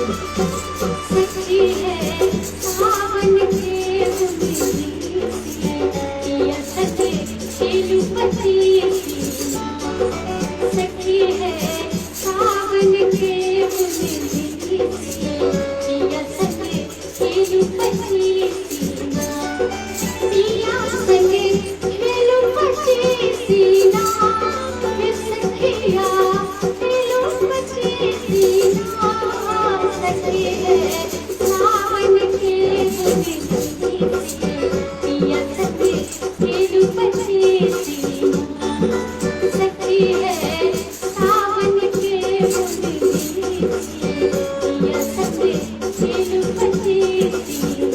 सखी है सावन के बुनी पिया सखे खेलू पति सखी है सावन के बुनी पिया सखे खेलू पति पिया सखे खेलू पति सीना सखिया खेलू पति सीना सखी है सावन के बुनी पिया सखे खेलू पति सीना सखी है सावन के बुनी पिया सखे खेलू पति सीना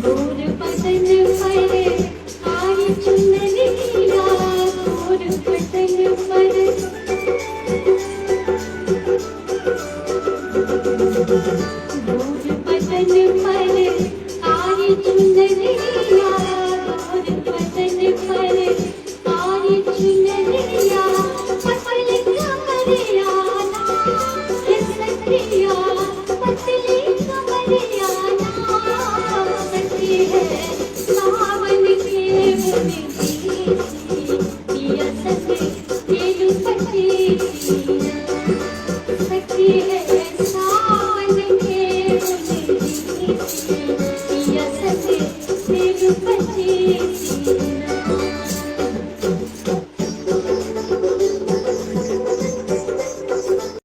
गोर बदन पर आई चुनरिया गोर बदन पर गोर बदन पर आई चुनरिया